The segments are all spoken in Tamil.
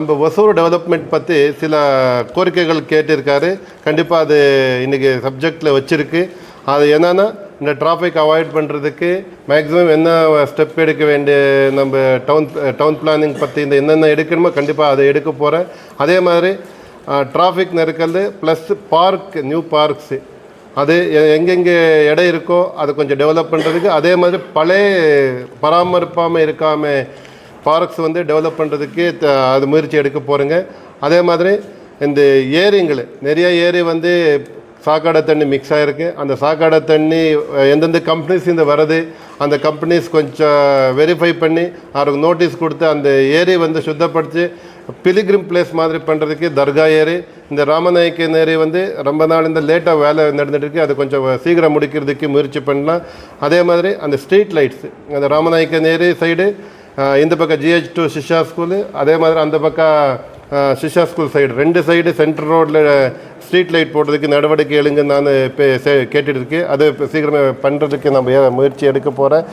நம்ம ஒசூர் டெவலப்மெண்ட் பற்றி சில கோரிக்கைகள் கேட்டிருக்காரு. கண்டிப்பாக அது இன்றைக்கி சப்ஜெக்டில் வச்சுருக்கு. அது என்னென்னா, இந்த டிராஃபிக் அவாய்ட் பண்ணுறதுக்கு மேக்ஸிமம் என்ன ஸ்டெப் எடுக்க வேண்டிய நம்ம டவுன் பிளானிங் பற்றி இந்த என்னென்ன எடுக்கணுமோ கண்டிப்பாக அதை எடுக்க போகிறேன். அதே மாதிரி டிராஃபிக் நெருக்கல் ப்ளஸ் நியூ பார்க்ஸு அது எங்கெங்கே இடம் இருக்கோ அதை கொஞ்சம் டெவலப் பண்ணுறதுக்கு, அதே மாதிரி பழைய பராமரிப்பாமல் இருக்காமல் பார்க்ஸ் டெவலப் பண்ணுறதுக்கு அது முயற்சி எடுக்க போகிறேங்க. அதே மாதிரி இந்த ஏரிங்கள் நிறைய ஏரி சாக்கடை தண்ணி மிக்ஸ் ஆகிருக்கு. அந்த சாக்கடை தண்ணி எந்தெந்த கம்பெனிஸ் வருது, அந்த கம்பெனிஸ் கொஞ்சம் வெரிஃபை பண்ணி அவருக்கு நோட்டீஸ் கொடுத்து அந்த ஏரி சுத்தப்படுத்தி பிலிகிரிம் பிளேஸ் மாதிரி பண்ணுறதுக்கு தர்கா ஏரி, இந்த ராமநாயக்கன் ஏரி ரொம்ப நாள் லேட்டாக வேலை நடந்துகிட்ருக்கு. அது கொஞ்சம் சீக்கிரம் முடிக்கிறதுக்கு முயற்சி பண்ணலாம். அதே மாதிரி அந்த ஸ்ட்ரீட் லைட்ஸு அந்த ராமநாயக்கன் ஏரி சைடு, இந்த பக்கம் GH2 சிஷா ஸ்கூலு, அதே மாதிரி அந்த பக்கம் சிஷா ஸ்கூல் சைடு 2 சைடு சென்ட்ரல் ரோட்டில் ஸ்ட்ரீட் லைட் போடுறதுக்கு நடவடிக்கை எடுங்க நான் இப்போ கேட்டுட்டு இருக்கேன். அது இப்போ சீக்கிரமாக பண்ணுறதுக்கு நம்ம முயற்சி எடுக்க போகிறேன்.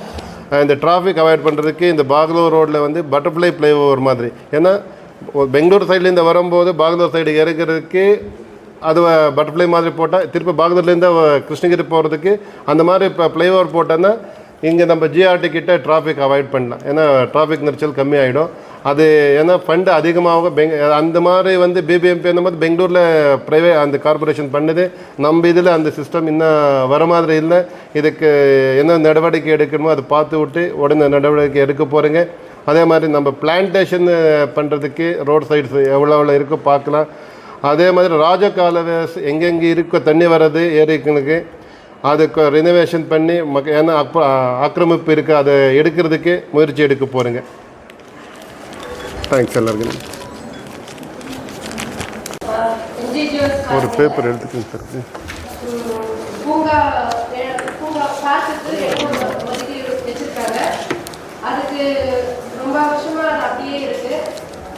இந்த டிராஃபிக் அவாய்ட் பண்ணுறதுக்கு இந்த பாகலூர் ரோட்டில் பட்டர்ஃப்ளை ஃப்ளைஓவர் மாதிரி, ஏன்னா பெங்களூர் சைட்லேருந்து வரும்போது பாகலூர் சைடு இறக்கிறதுக்கு அது பட்டர்ஃப்ளை மாதிரி போட்டால் திருப்பி பாகலூர்லேருந்து கிருஷ்ணகிரி போகிறதுக்கு அந்த மாதிரி இப்போ ஃப்ளைஓவர் போட்டோன்னா இங்கே நம்ம GRT கிட்ட டிராஃபிக் அவாய்ட் பண்ணலாம். ஏன்னா டிராஃபிக் நெரிச்சல் கம்மி ஆகிடும். அது ஏன்னா ஃபண்டு அதிகமாக அந்த மாதிரி BBMP அந்த மாதிரி பெங்களூரில் அந்த கார்பரேஷன் பண்ணுது. நம்ம இதில் அந்த சிஸ்டம் இன்னும் வர மாதிரி இல்லை. இதுக்கு என்ன நடவடிக்கை எடுக்கணுமோ அதை பார்த்து விட்டு உடனே நடவடிக்கை எடுக்க போகிறேங்க. அதே மாதிரி நம்ம பிளான்டேஷன் பண்ணுறதுக்கு ரோட் சைட்ஸ் எவ்வளோ இருக்கோ பார்க்கலாம். அதே மாதிரி ராஜகாலவேஸ் எங்கெங்கே இருக்கோ தண்ணி வர்றது ஏரிகளுக்கு அதுக்கு ரினோவேஷன் பண்ணி ஏன்னா ஆக்கிரமிப்பு இருக்குது, அதை எடுக்கிறதுக்கு முயற்சி எடுக்க போகிறேங்க. தேங்க்ஸ் எல்லாருக்கும். ஒரு பேப்பர் எடுத்துக்கோங்க சார். அதுக்கு ரொம்ப வருஷமா அது அப்படியே இருக்கு.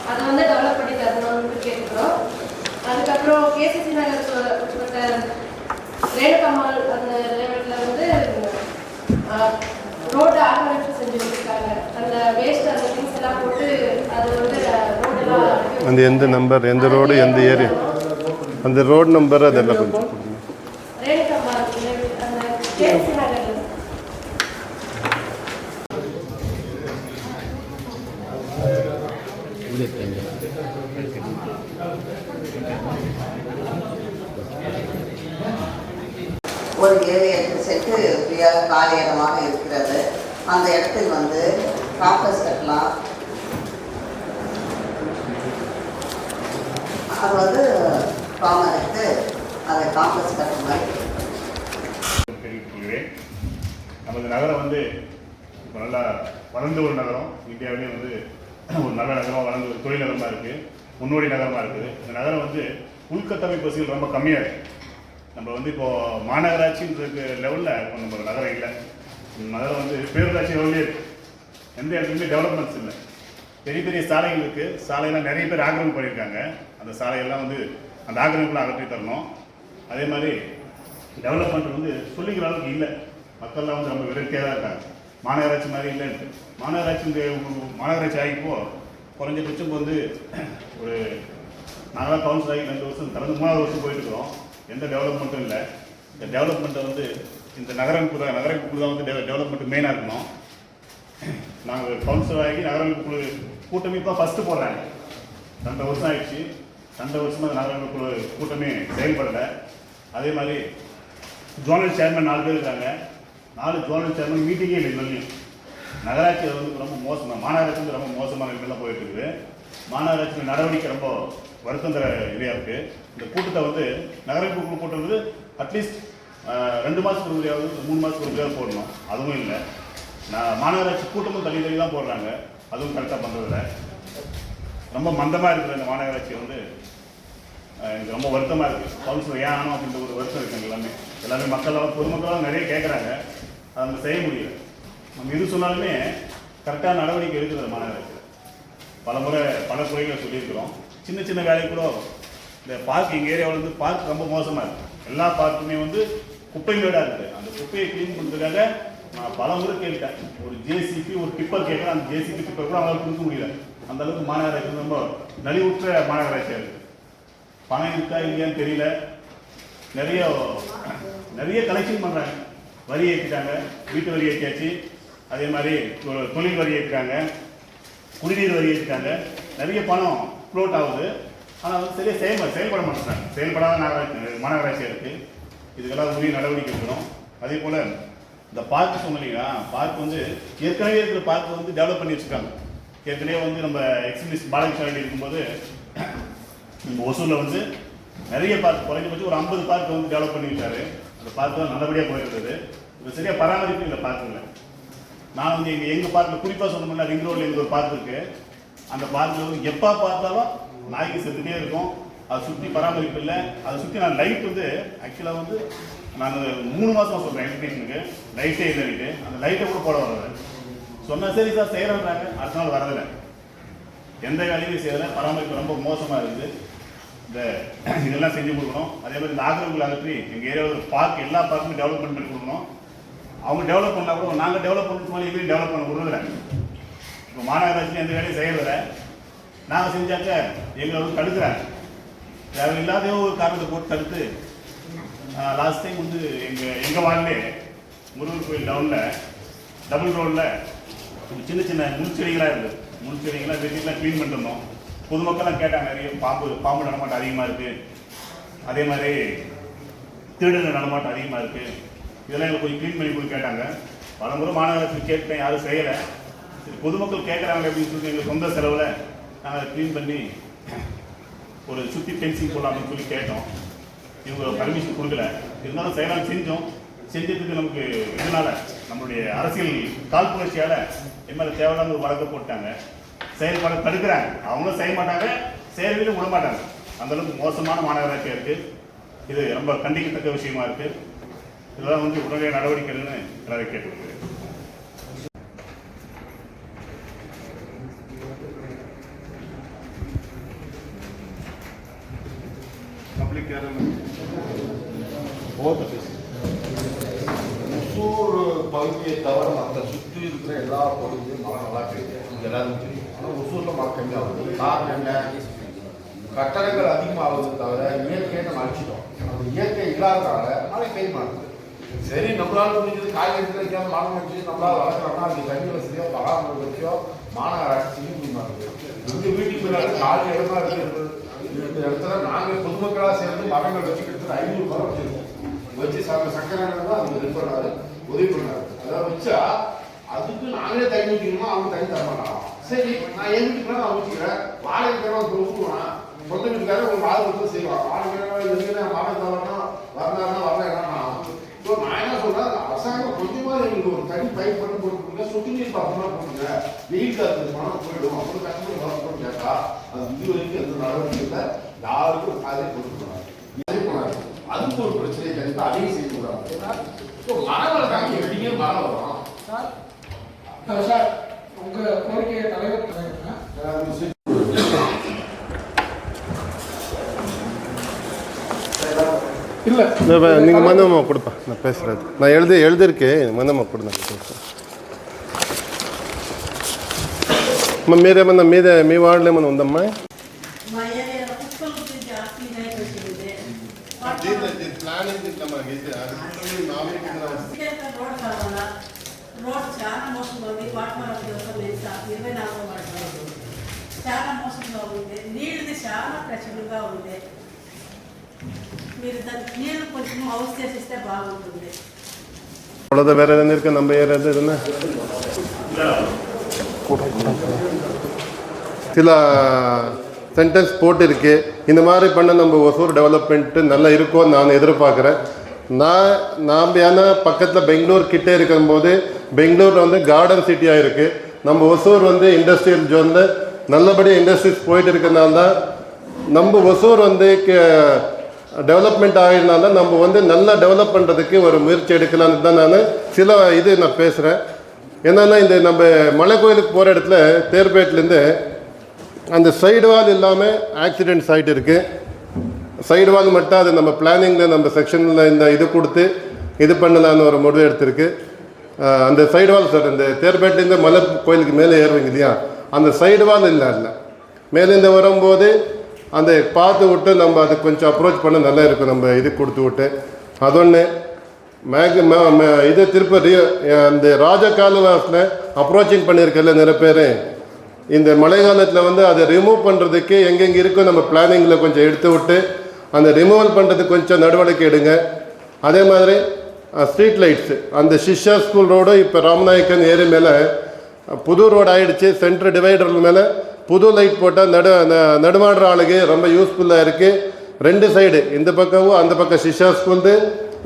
அதை டெவலப் பண்ணி தரணும்னு கேட்டுக்கிறோம். அதுக்கப்புறம் KCC நகர் ரேணுகம்மாள் அந்த லெவலில் ரோடு ஆக்கிரமிப்பு செஞ்சு வச்சுருக்காங்க. அந்த வேஸ்ட் அந்த திங்ஸ் எல்லாம் போட்டு அது ரோடெல்லாம் அந்த எந்த நம்பர், எந்த ரோடு, எந்த ஏரியா, அந்த ரோடு நம்பர் அதெல்லாம் கொஞ்சம் ரேணுகம்மாள் அந்த KCC நகர் ஒரு 7-8 சென்ட் ஃப்ரீயாக காலி இடமாக இருக்கிறது. அந்த இடத்தில் காம்பஸ் கட்டலாம். அது ஃபார்ம் எடுத்து அதை காம்பஸ் கட்டுற மாதிரி. நமது நகரம் இப்போ நல்லா வளர்ந்த ஒரு நகரம். இந்தியாவிலேயே ஒரு நல்ல நகரமாக வளர்ந்து ஒரு தொழில் நகரமாக இருக்குது, முன்னோடி நகரமாக இருக்குது. இந்த நகரம் உள்கட்டமைப்பு வசதிகள் ரொம்ப கம்மியாக இருக்குது. நம்ம இப்போது மாநகராட்சின்ற லெவலில் நம்ம நகரம் இல்லை. நகரம் பேரூராட்சி லெவலே இருக்குது. எந்த இடத்துலையுமே டெவலப்மெண்ட்ஸ் இல்லை. பெரிய பெரிய சாலைகள் இருக்குது. சாலையெல்லாம் நிறைய பேர் ஆக்கிரமிப்பு பண்ணியிருக்காங்க. அந்த சாலையெல்லாம் அந்த ஆக்கிரமிப்புலாம் அகற்றி தரணும். அதே மாதிரி டெவலப்மெண்ட் சொல்லிக்கிற அளவுக்கு இல்லை. மக்கள்லாம் ரொம்ப விரக்தியாக தான் இருக்காங்க. மாநகராட்சி மாதிரி இல்லைன்ட்டு. மாநகராட்சி ஆகிப்போ குறைஞ்சபட்சம் ஒரு நாங்களாம் கவுன்சில் ஆகி 2 வருஷம் கடந்த 3வது வருஷம் போயிட்டுருக்கிறோம். எந்த டெவலப்மெண்ட்டும் இல்லை. இந்த டெவலப்மெண்ட்டை இந்த நகரமைப்பு தான் டெவலப்மெண்ட் மெயினாக இருக்கணும். நாங்கள் கவுன்சிலர் ஆகி நகரமைப்பு குழு கூட்டமே இப்போ ஃபஸ்ட்டு போடுறாங்க. 2 வருஷம் ஆகிடுச்சு. 2 வருஷமாக நகரமைப்பு குழு கூட்டமே செயல்படலை. அதே மாதிரி ஜோனல் சேர்மன் 4 பேர் இருக்காங்க. 4 ஜோனல் சேர்மன் மீட்டிங்கே இல்லை. இன்னும் நகராட்சி ரொம்ப மோசமாக, மாநகராட்சி ரொம்ப மோசமான இடங்கள்லாம் போயிட்டு இருக்குது. மாநகராட்சி நடவடிக்கை ரொம்ப வருத்தம் தர இதாக இருக்குது. இந்த கூட்டத்தை நகரமைப்பு குழு கூட்டம் அட்லீஸ்ட் 2 மாதத்துக்கு ஒரு முறையாவது 3 மாதத்துக்கு ஒரு முறையாவது போடணும். அதுவும் இல்லை. மாநகராட்சி கூட்டமும் தள்ளி தான் போடுறாங்க. அதுவும் கரெக்டாக பண்ணுறதில்ல. ரொம்ப மந்தமாக இருக்குது இந்த மாநகராட்சி. எனக்கு ரொம்ப வருத்தமாக இருக்குது. கவுன்சிலர் ஏன் ஆனோம் அப்படின்ற ஒரு வருத்தம் இருக்குது. எல்லாமே மக்களால் பொதுமக்களால் நிறைய கேட்குறாங்க. அதை நம்ம செய்ய முடியல. நம்ம எது சொன்னாலுமே கரெக்டான நடவடிக்கை எடுக்கிறது மாநகராட்சியில். பல முறை பல குறைகளை சொல்லியிருக்கிறோம். சின்ன சின்ன வேலை கூட இந்த பார்க், எங்கள் ஏரியாவில் பார்க் ரொம்ப மோசமாக இருக்குது. எல்லா பார்க்குமே குப்பை மேடாக இருக்குது. அந்த குப்பையை க்ளீன் பண்ணுறதுக்காக நான் பல முறை கேட்டேன். ஒரு JCB ஒரு டிப்பர் கேட்குறேன். அந்த JCB டிப்பர் கூட அவங்களால கொடுக்க முடியல. அந்த அளவுக்கு மாநகராட்சி ரொம்ப நலிவுற்ற மாநகராட்சியாக இருக்குது. பணம் இருக்கா இல்லையான்னு தெரியல. நிறைய கலெக்ஷன் பண்ணுறாங்க. வரி ஏற்றிட்டாங்க, வீட்டு வரி ஏற்றியாச்சு. அதே மாதிரி தொழில் வரி ஏற்றிட்டாங்க, குடிநீர் வரி ஏற்றிட்டாங்க. நிறைய பணம் ஃப்ளோட் ஆகுது. ஆனால் வந்து சரியாக செயல்பட மாட்டேங்கிறாங்க. செயல்படாத மாநகராட்சியாக இருக்குது. இதுக்கெல்லாம் உரிய நடவடிக்கை எடுக்கணும். அதே போல் இந்த பார்க் சொன்னீங்கன்னா, பார்க் வந்து ஏற்கனவே இருக்கிற பார்க் வந்து டெவலப் பண்ணி வச்சுருக்காங்க. ஏற்கனவே வந்து நம்ம எக்ஸிபிஷன் பாலகிருஷ்ணன் இருக்கும்போது நம்ம ஒசூரில் வந்து நிறைய பார்க், குறைஞ்சபட்சம் ஒரு 50 பார்க் வந்து டெவலப் பண்ணி வச்சாரு. அந்த பார்க் தான் நல்லபடியாக போயிருந்தது. இப்போ சரியாக பராமரிப்பு இல்லை பார்க்குங்கள. நான் வந்து எங்கள் பார்க்கில் குறிப்பாக சொன்னோம்னா ரிங் ரோடில் எங்களுக்கு ஒரு பார்க் இருக்குது. அந்த பார்க்கில் வந்து எப்போ பார்த்தாலும் நாய்க்கு செத்துட்டே இருக்கும். அதை சுற்றி பராமரிப்பு இல்லை. அதை சுற்றி நான் லைட் வந்து ஆக்சுவலாக வந்து நான் 3 மாதமாக சொல்கிறேன் எலக்ட்ரிஷனுக்கு லைட்டே இல்லைட்டு. அந்த லைட்டை கூட போட வரல. சொன்னால் சரி சார் செய்கிறேன்றாங்க, அடுத்த நாள் வரதில்லை. எந்த வேலையும் செய்யலை. பராமரிப்பு ரொம்ப மோசமாக இருக்குது. இந்த இதெல்லாம் செஞ்சு கொடுக்கணும். அதே மாதிரி இந்த ஆக்கிரமிப்புகள் அகற்றி எங்கள் ஏரியாவில் பார்க் எல்லா பார்க்குமே டெவலப்மெண்ட் பண்ணி கொடுக்கணும். அவங்க டெவலப் பண்ணால் கூட நாங்கள் டெவலப் பண்ணுறது மாதிரி எங்கேயும் டெவலப் பண்ண விடுறதில்ல. இப்போ மாநகராட்சி எந்த வேலையும் செய்யறதில்ல. நாங்கள் செஞ்சாக்க எங்களை வந்து தடுக்கிறாங்க. தேவையில்லாத ஒரு காரணத்தை போட்டு தடுத்து லாஸ்ட் டைம் வந்து எங்கள் வார்டிலே முருகன் கோயில் டவுனில் டபுள் ரோடில் சின்ன முள்செடிகளாக இருக்குது. முள்செடிகளாக வெட்டிலாம் க்ளீன் பண்ணிருந்தோம். பொதுமக்கள்லாம் கேட்டாங்க, நிறைய பாம்பு நடமாட்டம் அதிகமாக இருக்குது. அதே மாதிரி திருடர்கள் நடமாட்டம் அதிகமாக இருக்குது. இதெல்லாம் எங்களுக்கு கொஞ்சம் க்ளீன் பண்ணி கொடுத்து கேட்டாங்க. பல முறை மாநகராட்சி கேட்டேன், யாரும் செய்யலை. சரி, பொதுமக்கள் கேட்குறாங்க அப்படின்னு சொல்லி எங்களுக்கு சொந்த செலவில் நாங்கள் க்ளீன் பண்ணி ஒரு சுற்றி ஃபென்சிங் போடலாம் அப்படின்னு சொல்லி கேட்டோம். இவங்க பர்மிஷன் கொடுக்கல. இருந்தாலும் செய்யலாம் செஞ்சோம். செஞ்சதுக்கு நமக்கு இதனால் நம்மளுடைய அரசியல் காழ்ப்புணர்ச்சியால் எம்எல்ஏ தேவையில்லாம ஒரு வழக்க போட்டாங்க. செயல்பாடு தடுக்கிறாங்க. அவங்களும் செய்ய மாட்டாங்க, செயல்களும் விட மாட்டாங்க. அந்தளவுக்கு மோசமான மாநகராட்சியாக இருக்குது. இது ரொம்ப கண்டிக்கத்தக்க விஷயமா இருக்குது. இதெல்லாம் வந்து உடனடியாக நடவடிக்கை எடுன்னு எல்லாரும் கேட்டுக்கிறேன். பப்ளிக் ஒசூர் பகுதியை தவிர மற்ற சுற்றி இருக்கிற எல்லா பகுதியும் மழை நல்லா பெய்யுது. எல்லாரும் தெரியும். ஆனால் ஒசூரில் மழை கம்மியாகுது. காரணம் என்ன? கட்டடங்கள் அதிகமாகுது தவிர இயற்கையை நம்ம அழிச்சிட்டோம். அந்த இயற்கை இல்லாததால மழை பெய்ய மாட்டேங்குது. சரி, நம்மளால முடிஞ்சது காய்கறி வைக்காம மரம் வச்சு நம்மளால வளர்க்குறோம்னா அது தண்ணி வசதியோ பராமரிப்பு வச்சோ மாநகராட்சி செய்ய முடிய மாட்டேங்குது. எங்கள் வீட்டுக்கு முன்னாடி காலி இடமா இருக்குது. இந்த இடத்துல நாங்கள் பொதுமக்களாக சேர்ந்து மரங்கள் வச்சு கிட்டத்தட்ட 500 மரம் வச்சிருக்கோம். வச்சு சக்கரங்கள் தான் அவங்க இது பண்ணாரு, உதவி பண்ணாரு. அதாவது வச்சா அதுக்கு நாங்களே தண்ணி ஊற்றிக்கணுமா, அவங்க தண்ணி தர மாட்டாங்க. சரி, நான் என் வீட்டுக்குலாம் நான் ஊற்றிக்கிறேன். வாழைக்காரன் ஊற்றுவான், சொந்த வீட்டுக்காரன் ஒரு 4 வருஷம் செய்வான். வாழைக்காரன் எதுனா வாழை தரணும் வரலாறுனா வரலாம். ஸோ நான் என்ன சொல்றேன், அரசாங்கம் கொஞ்சமா எங்களுக்கு ஒரு தனி பைப் பண்ணி போட்டுருங்க, சொட்டு நீர் பக்கமா போட்டுங்க. வெயில் காலத்துக்கு பணம் போயிடும். அப்புறம் கஷ்டப்பட்டு வரணும்னு கேட்டா அது இது வரைக்கும் எந்த நடவடிக்கை யாருக்கும் காலை போட்டுருக்காங்க. அதுக்கு ஒரு பிரச்சனையை கண்டிப்பா அதையும் செய்யக்கூடாது. மரம் வளர்க்காங்க, எப்படிங்க மரம் வரும் சார்? உங்க கோரிக்கையை தலைவர் இல்லை நீங்கள் மந்தமா கொடுப்பா, நான் பேசுகிறது. நான் எழுதியிருக்கேன், மந்தமா கொடுங்க. మీరేమన్నా మీ వార్డులో ఏమన్నా ఉందమ్మా? రోడ్ చాలా మోసంగా ఉంది. వాటర్ 24 వాటర్ చాలా మోసంగా ఉంది. నీళ్ళది చాలా ప్రచురంగా ఉంది. మీరు దానికి నీళ్ళు కొంచెం హౌస్ చేసిస్తే బాగుంటుంది. அவ்வளோதான். வேறு எதுவும் இருக்கு நம்ம ஏரியாவில்? இதுன்னா சில சென்டென்ஸ் போட்டிருக்கு. இந்த மாதிரி பண்ண நம்ம ஒசூர் டெவலப்மெண்ட்டு நல்லா இருக்கும்னு நான் எதிர்பார்க்குறேன். நாம் ஏன்னா பக்கத்தில் பெங்களூர் கிட்டே இருக்கும்போது பெங்களூர் வந்து கார்டன் சிட்டியாக இருக்குது. நம்ம ஒசூர் வந்து இண்டஸ்ட்ரியல் ஜோனில் நல்லபடியாக இண்டஸ்ட்ரீஸ் போயிட்டு இருக்கிறதுனால தான் நம்ம ஒசூர் வந்து டெவலப்மெண்ட் ஆகிருந்தால் தான் நம்ம வந்து நல்லா டெவலப் பண்ணுறதுக்கு ஒரு முயற்சி எடுக்கலான்னு தான் நான் பேசுகிறேன். என்னென்னா இந்த நம்ம மலை கோயிலுக்கு போகிற இடத்துல தேர்பேட்லேருந்து அந்த சைடு வால் இல்லாமல் ஆக்சிடென்ட்ஸ் ஆகிட்டு இருக்குது. சைடு வால் மட்டும் அது நம்ம பிளானிங்கில் நம்ம செக்ஷனில் இந்த இது கொடுத்து இது பண்ணலான்னு ஒரு முடிவு எடுத்திருக்கு. அந்த சைடு வால் சார், இந்த தேர்பேட்லேருந்து மலை கோயிலுக்கு மேலே ஏறுவீங்க இல்லையா, அந்த சைடு வால் இல்லை மேலேருந்து வரும்போது அந்த பார்த்து விட்டு நம்ம அது கொஞ்சம் அப்ரோச் பண்ண நல்லா இருக்கும். நம்ம இது கொடுத்து விட்டு அதொன்று இது திருப்பதி அந்த ராஜகாலுவாஸில் அப்ரோச்சிங் பண்ணியிருக்கல நிறைய பேர். இந்த மழை காலத்தில் வந்து அதை ரிமூவ் பண்ணுறதுக்கு எங்கெங்கே இருக்கோ நம்ம பிளானிங்கில் கொஞ்சம் எடுத்து விட்டு அந்த ரிமூவல் பண்ணுறதுக்கு கொஞ்சம் நடவடிக்கை எடுங்க. அதே மாதிரி ஸ்ட்ரீட் லைட்ஸு அந்த சிஷ்யா ஸ்கூல் ரோடு இப்போ ராமநாயக்கன் ஏரி மேலே புது ரோடு ஆகிடுச்சு. சென்ட்ரு டிவைடர் மேலே புது லைட் போட்டால் நடுமாடுற ஆளுக்கு ரொம்ப யூஸ்ஃபுல்லாக இருக்குது. 2 சைடு இந்த பக்கமும் அந்த பக்கம் சிஷ்யா ஸ்கூல்து,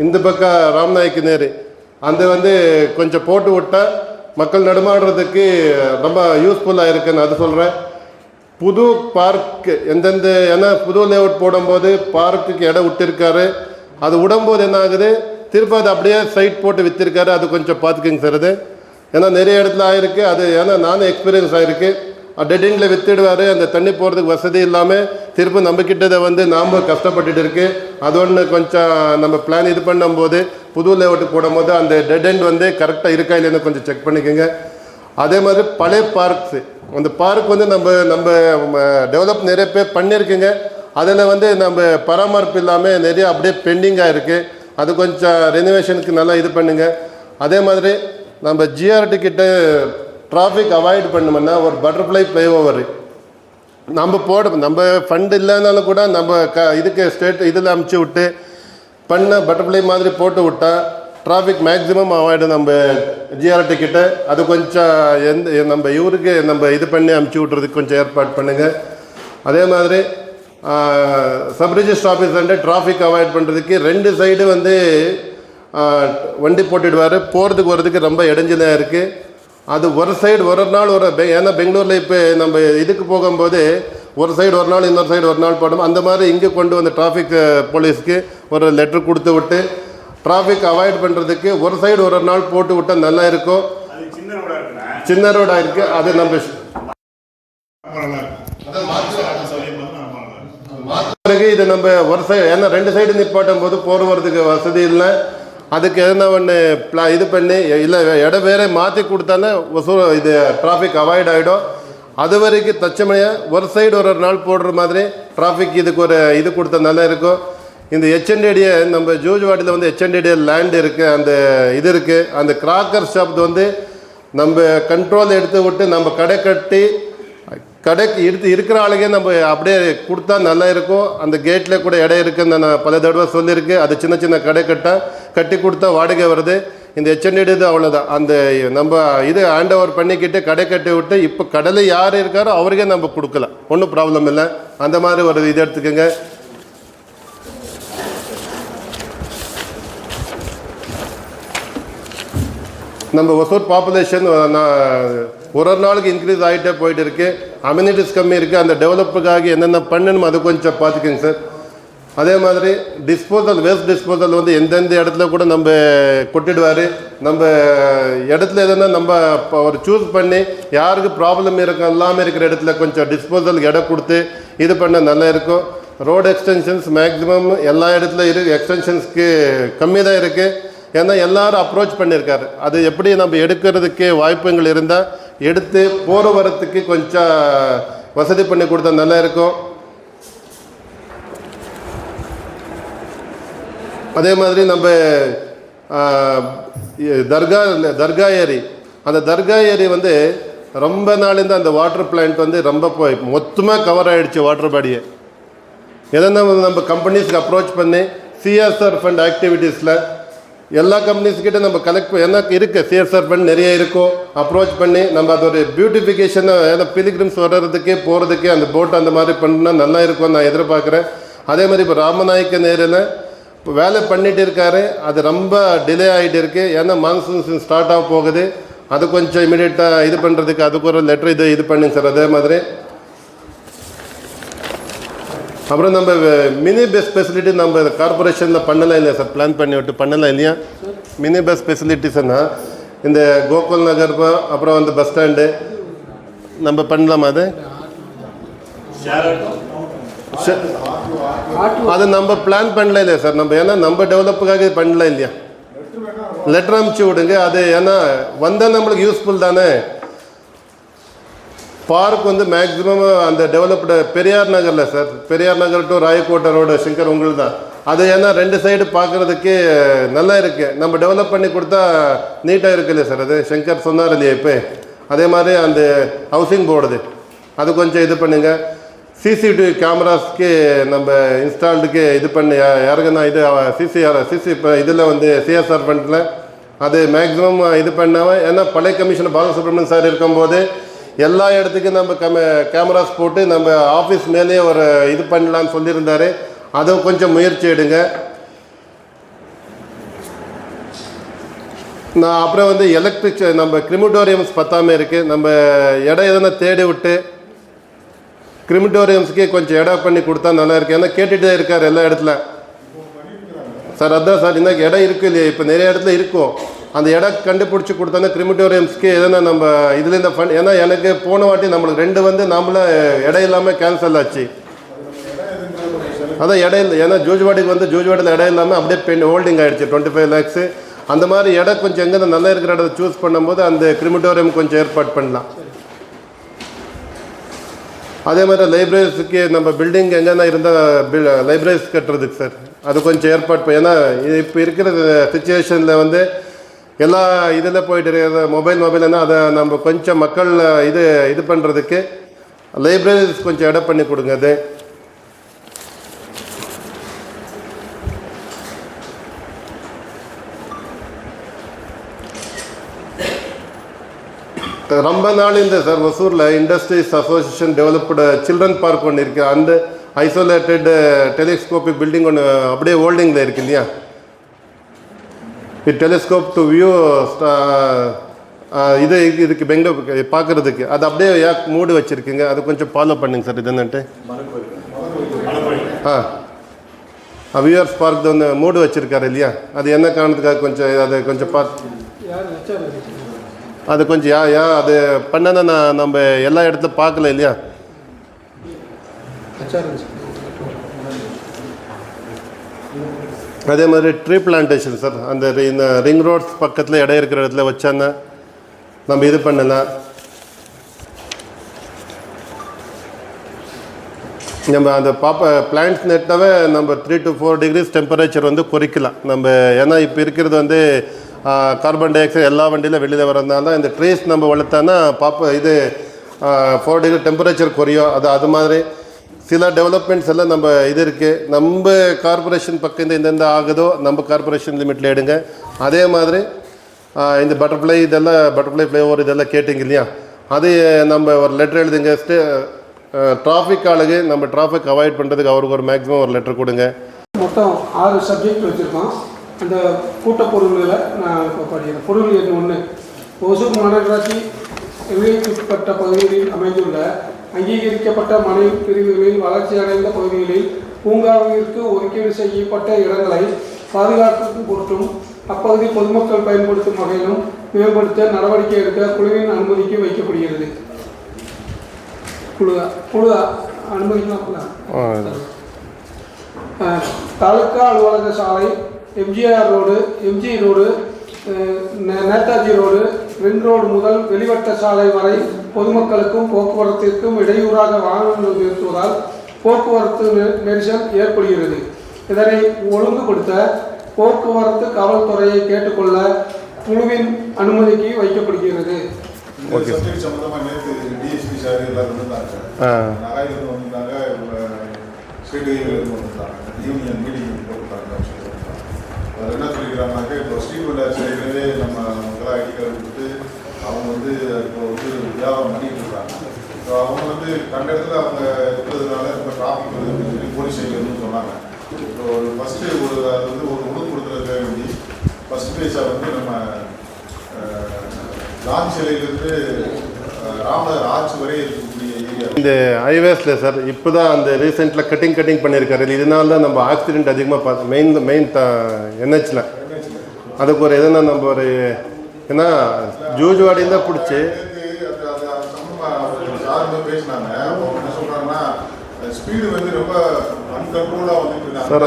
இந்த பக்கம் ராமநாயக்கன் ஏரி அந்த வந்து கொஞ்சம் போட்டு விட்டால் மக்கள் நடுமாடுறதுக்கு ரொம்ப யூஸ்ஃபுல்லாக இருக்குன்னு அது சொல்கிறேன். புது பார்க் எந்தெந்த ஏன்னா புது லேஅவுட் போடும்போது பார்க்குக்கு இடம் விட்டுருக்காரு. அது விடும்போது என்ன ஆகுது, திருப்பி அது அப்படியே சைட் போட்டு விற்றுருக்காரு. அது கொஞ்சம் பார்த்துக்குங்க சார். அது ஏன்னா நிறைய இடத்துல ஆகிருக்கு. அது ஏன்னா நானும் எக்ஸ்பீரியன்ஸ் ஆகிருக்கு. டெட் எண்டில் விற்றுடுவார். அந்த தண்ணி போகிறதுக்கு வசதி இல்லாமல் திருப்பி நம்மக்கிட்ட வந்து நாம் கஷ்டப்பட்டுட்டு இருக்கு. அது ஒன்று கொஞ்சம் நம்ம பிளான் இது பண்ணும்போது புது லேஅவுட்டு போடும்போது அந்த டெட் எண்ட் வந்து கரெக்டாக இருக்கா இல்லைன்னு கொஞ்சம் செக் பண்ணிக்கோங்க. அதே மாதிரி பழைய பார்க்ஸு அந்த பார்க் வந்து நம்ம டெவலப் நிறைய பேர் பண்ணியிருக்குங்க. அதில் வந்து நம்ம பராமரிப்பு இல்லாமல் நிறைய அப்படியே பெண்டிங்காக இருக்குது. அது கொஞ்சம் ரெனோவேஷனுக்கு நல்லா இது பண்ணுங்க. அதே மாதிரி நம்ம ஜிஆர்டி கிட்ட டிராஃபிக் அவாய்ட் பண்ணோம்னா ஒரு பட்டர்ஃப்ளை ஃப்ளைஓவர் நம்ம ஃபண்ட் இல்லைனாலும் கூட நம்ம இதுக்கு ஸ்டேட் இதில் அமுச்சு விட்டு பண்ண பட்டர்ஃப்ளை மாதிரி போட்டு விட்டால் டிராஃபிக் மேக்ஸிமம் அவாய்டு நம்ம ஜிஆர்டி கிட்ட. அது கொஞ்சம் நம்ம இவருக்கு நம்ம இது பண்ணி அமுச்சு விட்றதுக்கு கொஞ்சம் ஏற்பாடு பண்ணுங்கள். அதே மாதிரி சப் ரிஜிஸ்டர் ஆஃபீஸ் வந்து டிராஃபிக் அவாய்ட் பண்ணுறதுக்கு 2 சைடு வந்து வண்டி போட்டுடுவார். போகிறதுக்கு வர்றதுக்கு ரொம்ப இடைஞ்சலாக இருக்குது. அது ஒரு சைடு ஒரு நாள் ஏன்னா பெங்களூரில் இப்போ நம்ம இதுக்கு போகும்போது ஒரு சைடு ஒரு நாள் இன்னொரு சைடு ஒரு நாள் போடும். அந்த மாதிரி இங்கே கொண்டு வந்து டிராஃபிக் போலீஸ்க்கு ஒரு லெட்டர் கொடுத்து விட்டு டிராஃபிக் அவாய்ட் பண்ணுறதுக்கு ஒரு சைடு ஒரு நாள் போட்டு விட்டால் நல்லா இருக்கும். சின்ன ரோடாக இருக்குது. அது நம்ம பிறகு இது நம்ம ஒரு சைடு ஏன்னா 2 சைடு நிப்பாட்டும் போது வரதுக்கு வசதி இல்லை. அதுக்கு எதனா ஒன்று இது பண்ணி இல்லை இடம் வேற மாற்றி கொடுத்தானே இது டிராஃபிக் அவாய்ட் ஆகிடும். அது வரைக்கும் தச்சமணியாக ஒரு சைடு ஒரு நாள் போடுற மாதிரி டிராஃபிக் இதுக்கு ஒரு இது கொடுத்தா நல்லா இருக்கும். இந்த ஹெச்என்டிடிஏ நம்ம ஜூஜ்வாடியில் வந்து ஹெச்என்டிடிஏ லேண்ட் இருக்குது. அந்த இது இருக்குது. அந்த கிராக்கர் ஷாப் வந்து நம்ம கண்ட்ரோல் எடுத்து விட்டு நம்ம கடை கட்டி கடைக்கு இருக்கிற ஆளுக்கே நம்ம அப்படியே கொடுத்தா நல்லா இருக்கும். அந்த கேட்டில் கூட இடம் இருக்குன்னு நான் பல தடவை சொல்லியிருக்கேன். அது சின்ன சின்ன கடை கட்டி கொடுத்தா வாடகை வருது. இந்த ஹெச்என்டிடி இது அவ்வளோதான். அந்த நம்ம இது ஹேண்ட் ஓவர் பண்ணிக்கிட்டு கடை கட்டி விட்டு இப்போ கடையில் யார் இருக்காரோ அவருக்கே நம்ம கொடுக்கலாம். ஒன்றும் ப்ராப்ளம் இல்லை. அந்த மாதிரி ஒரு இது எடுத்துக்கோங்க. நம்ம ஒசூர் பாப்புலேஷன் ஒரு நாளுக்கு இன்க்ரீஸ் ஆகிட்டே போயிட்டு இருக்குது. அம்யூனிட்டிஸ் கம்மி இருக்குது. அந்த டெவலப்புக்காக என்னென்ன பண்ணணுமோ அது கொஞ்சம் பார்த்துக்கோங்க சார். அதே மாதிரி வேஸ்ட் டிஸ்போசல் வந்து எந்தெந்த இடத்துல கூட நம்ம கொட்டிடுவார். நம்ம இடத்துல எதுனா நம்ம ஒரு சூஸ் பண்ணி யாருக்கு ப்ராப்ளம் இருக்கும் எல்லாமே இருக்கிற இடத்துல கொஞ்சம் டிஸ்போசல் இடம் கொடுத்து இது பண்ண நல்லா இருக்கும். ரோடு எக்ஸ்டென்ஷன்ஸ் மேக்ஸிமம் எல்லா இடத்துல எக்ஸ்டென்ஷன்ஸ்க்கு கம்மி தான் இருக்குது. ஏன்னா எல்லோரும் அப்ரோச் பண்ணியிருக்காரு. அது எப்படி நம்ம எடுக்கிறதுக்கு வாய்ப்புகள் இருந்தால் எடுத்து போகிற வரத்துக்கு கொஞ்சம் வசதி பண்ணி கொடுத்தா நல்லா இருக்கும். அதே மாதிரி நம்ம தர்கா ஏரி அந்த தர்கா ஏரி வந்து ரொம்ப நாளிருந்து அந்த வாட்டர் பிளான்ட் வந்து ரொம்ப மொத்தமாக கவர் ஆகிடுச்சு. வாட்டர் பாடியை எதனா நம்ம கம்பெனிஸ்க்கு அப்ரோச் பண்ணி சிஎஸ்ஆர் ஃபண்ட் ஆக்டிவிட்டீஸில் எல்லா கம்பெனிஸ்கிட்ட நம்ம கலெக்ட் என்ன இருக்குது சிஎஸ்ஆர் ஃபண்ட் நிறைய இருக்கும். அப்ரோச் பண்ணி நம்ம அது ஒரு பியூட்டிஃபிகேஷனாக ஏன்னா பிலிகிரிம்ஸ் வர்றதுக்கு போகிறதுக்கு அந்த போட் அந்த மாதிரி பண்ணால் நல்லா இருக்கும்னு நான் எதிர்பார்க்குறேன். அதே மாதிரி இப்போ ராமநாயக்கன் ஏரியில் இப்போ வேலை பண்ணிகிட்டு இருக்காரு. அது ரொம்ப டிலே ஆகிட்டு இருக்குது. ஏன்னா மான்சூன் ஸ்டார்ட் ஆக போகுது. அது கொஞ்சம் இமீடியட்டாக இது பண்ணுறதுக்கு அதுக்கு ஒரு லெட்டர் இது பண்ணுங்க சார். அதே மாதிரி அப்புறம் நம்ம மினி பஸ் ஃபெசிலிட்டி நம்ம கார்பரேஷனில் பண்ணலாம் இல்லையா சார்? பிளான் பண்ணி விட்டு பண்ணலாம் இல்லையா? மினி பஸ் ஃபெசிலிட்டிஸ்னா இந்த கோகுல் நகர் அப்புறம் வந்து பஸ் ஸ்டாண்டு நம்ம பண்ணலாமா? அது நம்ம பிளான் பண்ணல இல்லையா சார்? நம்ம ஏன்னா நம்ம டெவலப்புக்காக பண்ணலாம் இல்லையா? லெட்டர் அனுப்பிச்சி விடுங்க. அது ஏன்னா வந்தால் நம்மளுக்கு யூஸ்ஃபுல் தானே. பார்க் வந்து மேக்ஸிமம் அந்த டெவலப்டு பெரியார் நகரில் sir, Periyar Nagar to Rayakottai road Shankar உங்களுக்கு தான் அது. ஏன்னா 2 சைடு பார்க்குறதுக்கு நல்லா இருக்குது. நம்ம டெவலப் பண்ணி கொடுத்தா நீட்டாக இருக்கு இல்லையா சார், அது சங்கர் சொன்னார் இல்லையா இப்போ. அதே மாதிரி அந்த ஹவுசிங் போர்டுது அது கொஞ்சம் இது பண்ணுங்க. சிசிடிவி கேமராஸ்க்கு நம்ம இன்ஸ்டால்டுக்கு இது பண்ணி யாருக்குன்னா இது சிசி இப்போ இதில் வந்து சிஎஸ்ஆர் ஃபண்டில் அது மேக்ஸிமம் இது பண்ணாமல். ஏன்னா பழைய கமிஷனர் பாலசுப்ரமணியன் சார் இருக்கும்போது எல்லா இடத்துக்கும் நம்ம கேமராஸ் போட்டு நம்ம ஆஃபீஸ் மேலேயே ஒரு இது பண்ணலான்னு சொல்லியிருந்தாரு. அதுவும் கொஞ்சம் முயற்சி எடுங்க. நான் அப்புறம் வந்து எலக்ட்ரிக் நம்ம கிரிமிட்டோரியம்ஸ் பத்தாமல் இருக்குது. நம்ம இடம் எதனா தேடி விட்டு கிரிமிட்டோரியம்ஸ்க்கே கொஞ்சம் இடம் பண்ணி கொடுத்தா நல்லா இருக்குது. ஏன்னா கேட்டுகிட்டே இருக்கார் எல்லா இடத்துல சார். அதான் சார், இன்னும் இடம் இருக்குது இல்லையா, இப்போ நிறைய இடத்துல இருக்கும். அந்த இடம் கண்டுபிடிச்சி கொடுத்தோன்னா கிரிமிட்டோரியம்ஸ்க்கு எதனா நம்ம இதில் இந்த ஃபண்ட். ஏன்னா எனக்கு போன வாட்டி நம்மளுக்கு 2 வந்து நம்மள இடம் இல்லாமல் கேன்சல் ஆச்சு. அதான் இடம் இல்லை. ஏன்னா ஜூஜ்வாடிக்கு வந்து ஜூஜ்வாடியில் இடம் இல்லாமல் அப்படியே ஹோல்டிங் ஆகிடுச்சு 25 lakhs. அந்த மாதிரி இடம் கொஞ்சம் எங்கே நல்லா இருக்கிற இடத்த சூஸ் பண்ணும்போது அந்த கிரிமிட்டோரியம் கொஞ்சம் ஏற்பாடு பண்ணலாம். அதே மாதிரி லைப்ரரிஸுக்கு நம்ம பில்டிங் எங்கன்னா இருந்தால் லைப்ரரிஸ் கட்டுறதுக்கு சார் அது கொஞ்சம் ஏற்பாடு. ஏன்னா இப்போ இருக்கிற சுச்சுவேஷனில் வந்து எல்லா இதில் போயிட்டு இருக்கிற மொபைல்னா அதை நம்ம கொஞ்சம் மக்கள் இது பண்ணுறதுக்கு லைப்ரரிஸ் கொஞ்சம் இடம் பண்ணி கொடுங்க. அது ரொம்ப நாள் இந்த சார் ஒசூரில் industries association developed children park ஒன்று இருக்குது. அந்த ஐசோலேட்டட் டெலிஸ்கோபிக் பில்டிங் ஒன்று அப்படியே ஹோல்டிங்கில் இருக்குது இல்லையா. டெலிஸ்கோப் டு வியூ இது இதுக்கு பெங்களூர் பார்க்குறதுக்கு அது அப்படியே மூடு வச்சுருக்குங்க. அது கொஞ்சம் ஃபாலோ பண்ணுங்க சார். இது என்னன்ட்டு வியூவர்ஸ் பார்க் ஒன்று மூடு வச்சுருக்காரு இல்லையா, அது என்ன காரணத்துக்காக கொஞ்சம் அதை கொஞ்சம் பார்த்து அது கொஞ்சம் அது பண்ணனா நம்ம எல்லா இடத்துல பார்க்கல இல்லையா. அதே மாதிரி ட்ரீ பிளான்டேஷன் சார், அந்த இந்த ரிங் ரோட்ஸ் பக்கத்தில் இடம் இருக்கிற இடத்துல வச்சான்னா நம்ம இது பண்ணலாம். நம்ம அந்த பிளான்ட்ஸ் நெட்டாவே நம்ம 3 to 4 degrees டெம்பரேச்சர் வந்து குறைக்கலாம் நம்ம. ஏன்னா இப்போ இருக்கிறது வந்து கார்பன் டை ஆக்சைடு எல்லா வண்டியில் வெளியில் வரதுனால இந்த ட்ரீஸ் நம்ம வளர்த்தானா இது 4 degree டெம்பரேச்சர் குறையும். அது மாதிரி சில டெவலப்மெண்ட்ஸ் எல்லாம் நம்ம இது இருக்குது. நம்ம கார்பரேஷன் பக்கம் எந்தெந்த ஆகுதோ நம்ம கார்பரேஷன் லிமிட்டில் எடுங்க. அதே மாதிரி இந்த பட்டர்ஃப்ளை ஃப்ளைஓவர் இதெல்லாம் கேட்டிங்க இல்லையா, அது நம்ம ஒரு லெட்டர் எழுதுங்க. டிராஃபிக் ஆளுக்கு நம்ம டிராஃபிக் அவாய்ட் பண்ணுறதுக்கு அவருக்கு ஒரு மேக்ஸிமம் ஒரு லெட்டர் கொடுங்க. மொத்தம் 6 சப்ஜெக்ட் வச்சுருக்கோம். அந்த கூட்டப்பொருள்களை நான் இப்போ படிக்கிறேன். பொருள் எண் 1, ஒசூர் மாநகராட்சி எல்லைக்குட்பட்ட பகுதிகளில் அமைந்துள்ள அங்கீகரிக்கப்பட்ட மனை பிரிவுகளில் வளர்ச்சி அடைந்த பகுதிகளில் பூங்காவிற்கு ஒதுக்கீடு செய்யப்பட்ட இடங்களை பாதுகாக்கும் பொருட்டும் அப்பகுதி பொதுமக்கள் பயன்படுத்தும் வகையிலும் மேம்படுத்த நடவடிக்கை எடுக்க குழுவின் அனுமதிக்கு வைக்கப்படுகிறது. குழு அனுமதிக்கலாம். தாலுக்கா அலுவலக சாலை, MGR road, MG road, Netaji road, ring road முதல் வெளிவட்ட சாலை வரை பொதுமக்களுக்கும் போக்குவரத்திற்கும் இடையூறாக வாகனங்கள் நிறுத்துவதால் போக்குவரத்து நெரிசல் ஏற்படுகிறது. இதனை ஒழுங்குபடுத்த போக்குவரத்து காவல்துறையை கேட்டுக்கொள்ள குழுவின் அனுமதிக்கு வைக்கப்படுகிறது. என்ன சொல்லிக்கிறாங்கனாக்கா, இப்போ ஸ்ரீவல்லர் சைடுலேயே நம்ம மக்களாக ஐடி கார்டு கொடுத்து அவங்க வந்து இப்போ வந்து வியாபாரம் பண்ணிட்டு இருக்காங்க. ஸோ அவங்க வந்து கண்ட இடத்துல அவங்க இருக்கிறதுனால இப்போ டிராஃபிக் வருது அப்படின்னு சொல்லி போலீஸ் சைட்லேருந்து சொன்னாங்க. இப்போ ஒரு ஃபஸ்ட்டு அது வந்து ஒரு உணவு கொடுத்துறதுக்காக வேண்டி ஃபஸ்ட் பேஸாக வந்து நம்ம லான்ச் சிலையிலேருந்து ராமநகர் ஆட்சி வரை இருக்கக்கூடிய ஏரியா இந்த ஹைவேஸில் சார் இப்போ தான் அந்த ரீசெண்டில் கட்டிங் பண்ணியிருக்காரு. இதனால தான் நம்ம ஆக்சிடென்ட் அதிகமாக பார்த்து மெயின் என்ஹெச்சில் அதுக்கு ஒரு எதுனா நம்ம ஒரு ஏன்னா ஜூஜ்வாடியில் தான் பிடிச்சி பேசினாங்க. அவங்க என்ன சொல்கிறாங்கன்னா, ஸ்பீடு வந்து ரொம்ப அன்கண்ட்ரோலாக வந்துட்டு சார்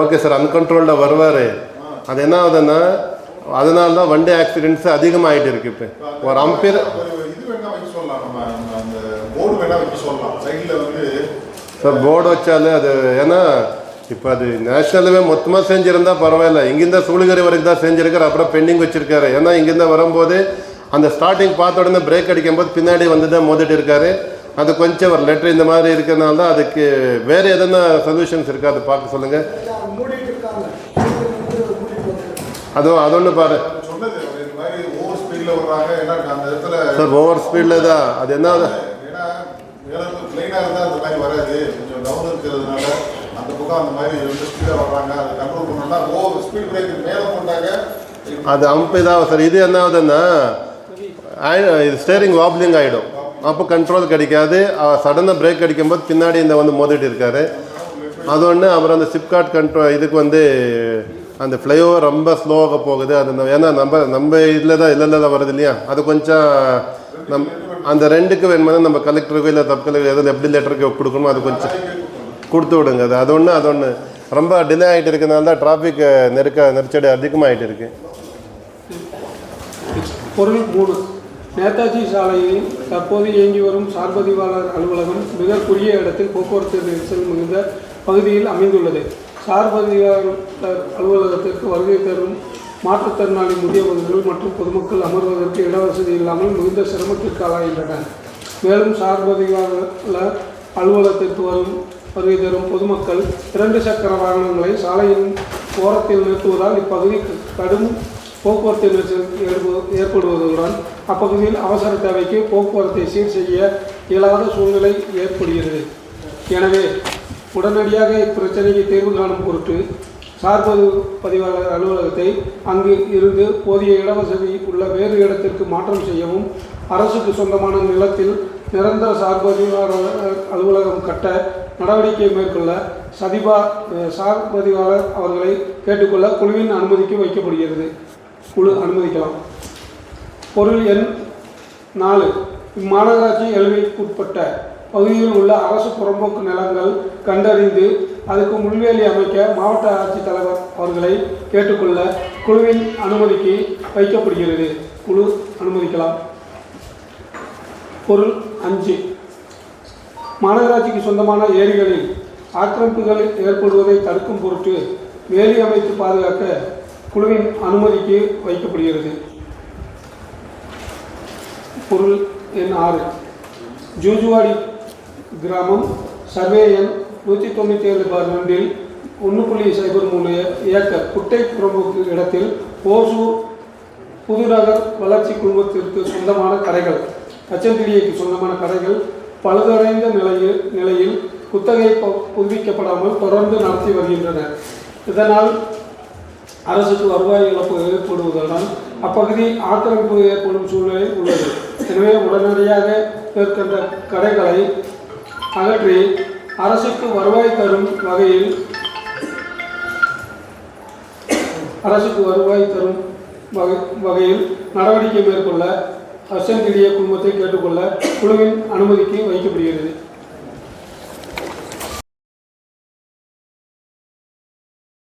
ஓகே சார், அன்கண்ட்ரோல்டாக வருவார். அது என்ன ஆகுதுன்னா அதனால தான் வண்டி ஆக்சிடென்ட்ஸ் அதிகமாகிட்டு இருக்கு. இப்போ ஒரு அம்பேர் இது வேணா வச்சு சொல்லலாம். நம்ம வேணால் வைக்க சொல்லலாம். சைடில் வந்து சார் போர்டு வச்சாலே அது ஏன்னா இப்போ அது நேஷ்னலுமே மொத்தமாக செஞ்சுருந்தா பரவாயில்ல. இங்கேருந்தா சூளகிரி வரைக்கும் தான் செஞ்சுருக்காரு, அப்புறம் பெண்டிங் வச்சுருக்காரு. ஏன்னா இங்கேருந்து வரும்போது அந்த ஸ்டார்டிங் பார்த்த உடனே பிரேக் அடிக்கும்போது பின்னாடி வந்து தான் மோதிட்டு இருக்காரு. அது கொஞ்சம் ஒரு லெட்டர் இந்த மாதிரி இருக்கிறதுனால தான் அதுக்கு வேறு எதனா சொல்யூஷன்ஸ் இருக்கா அதை பார்க்க சொல்லுங்கள். அதுவும் அது ஒன்று பாரு சொன்னது இந்த மாதிரி ஓவர் ஸ்பீடில் வர்றாங்க. ஏன்னா அந்த இடத்துல சார் ஓவர் ஸ்பீடில் தான் அது என்ன ஏன்னா பிளைனாக இருந்தால் அந்த மாதிரி வராது. கொஞ்சம் டவுன் இருக்கிறதுனால அந்த பக்கம் அந்த மாதிரி ரொம்ப ஸ்பீடாக வர்றாங்க. அதை கண்ட்ரோல் பண்ணோம்னா ஓவர் ஸ்பீட் பிரேக் மேலே போட்டாங்க அது அம்பு இதாகும் சார். இது என்ன ஆகுதுன்னா இது ஸ்டேரிங் வாப்லிங் ஆகிடும். அப்போ கண்ட்ரோல் கிடைக்காது. சடனாக பிரேக் அடிக்கும்போது பின்னாடி இந்த வந்து மோதிட்டு இருக்காரு. அது ஒன்று. அப்புறம் அந்த சிப்காட் கண்ட்ரோல் இதுக்கு வந்து அந்த ஃப்ளைஓவர் ரொம்ப ஸ்லோவாக போகுது. அது ஏன்னா நம்ம இதில் தான் வருது இல்லையா, அது கொஞ்சம் அந்த ரெண்டுக்கு வேணுமானா நம்ம கலெக்டருக்கு இல்லை தப்பு கலெக்டர் எதில் எப்படி லெட்டருக்கு கொடுக்கணுமோ அது கொஞ்சம் கொடுத்து விடுங்க. அது ஒன்று ரொம்ப டிலே ஆகிட்டு இருக்கிறதுனால தான் டிராஃபிக் நெருக்கடி அதிகமாகிட்டு இருக்கு. பொருள் 3. நேதாஜி சாலையில் தற்போது இயங்கி வரும் சார்பதிவாளர் அலுவலகம் மிக குறுகிய இடத்தில் போக்குவரத்து நெரிசல் மிகுந்த பகுதியில் அமைந்துள்ளது. சார்பதிவாளர் அலுவலகத்திற்கு வருகை தரும் மாற்றுத்திறனாளி முதியவர்கள் மற்றும் பொதுமக்கள் அமர்வதற்கு இடவசதி இல்லாமல் மிகுந்த சிரமத்திற்கு ஆளாகின்றனர். மேலும் சார்பதிவாளர் அலுவலகத்திற்கு வருகை தரும் பொதுமக்கள் 2 சக்கர வாகனங்களை சாலையின் ஓரத்தில் நிறுத்துவதால் இப்பகுதி கடும் போக்குவரத்து நெரிசல் ஏற்படுவதுடன் அப்பகுதியில் அவசர தேவைக்கு போக்குவரத்தை சீர் செய்ய இயலாத சூழ்நிலை ஏற்படுகிறது. எனவே உடனடியாக இப்பிரச்சனைக்கு தீர்வு காணும் பொருட்டு சார்பதிவாளர் அலுவலகத்தை அங்கு இருந்து போதிய இடவசதி உள்ள வேறு இடத்திற்கு மாற்றம் செய்யவும், அரசுக்கு சொந்தமான நிலத்தில் நிரந்தர சார்பதிவாளர் அலுவலகம் கட்ட நடவடிக்கை மேற்கொள்ள சார்பதிவாளர் அவர்களை கேட்டுக்கொள்ள குழுவின் அனுமதிக்கு வைக்கப்படுகிறது. குழு அனுமதிக்கலாம். பொருள் எண் 4. இம்மாநகராட்சி எல்லைக்குட்பட்ட பகுதியில் உள்ள அரசு புறம்போக்கு நிலங்கள் கண்டறிந்து அதுக்கு முன்வேலி அமைக்க மாவட்ட ஆட்சித்தலைவர் அவர்களை கேட்டுக்கொள்ள குழுவின் அனுமதிக்கு வைக்கப்படுகிறது. குழு அனுமதிக்கலாம். பொருள் 5. மாநகராட்சிக்கு சொந்தமான ஏரிகளில் ஆக்கிரமிப்புகள் ஏற்படுவதை தடுக்கும் பொருட்டு வேலி அமைத்து பாதுகாக்க குழுவின் அனுமதிக்கு வைக்கப்படுகிறது. பொருள் எண் 6. ஜூஜுவாடி கிராமம் சர்வே எண் 197/2 1.03 ஏக்கர் குட்டை புறம்போக்கு இடத்தில் ஓசூர் புதுநகர் வளர்ச்சி குழுமத்திற்கு சொந்தமான கடைகள், அச்சந்திடியைக்கு சொந்தமான கடைகள் பழுதடைந்த நிலையில் குத்தகை புதுப்பிக்கப்படாமல் தொடர்ந்து நடத்தி வருகின்றனர். இதனால் அரசுக்கு வருவாய் இழப்பு ஏற்படுவதால் அப்பகுதி ஆக்கிரமிப்பு ஏற்படும் சூழ்நிலை உள்ளது. எனவே உடனடியாக மேற்கண்ட கடைகளை அகற்றி அரசுக்கு வருவாய் தரும் வகையில் நடவடிக்கை மேற்கொள்ள அச்சந்திடிய குழுமத்தை கேட்டுக்கொள்ள குழுவின் அனுமதிக்கு வைக்கப்படுகிறது.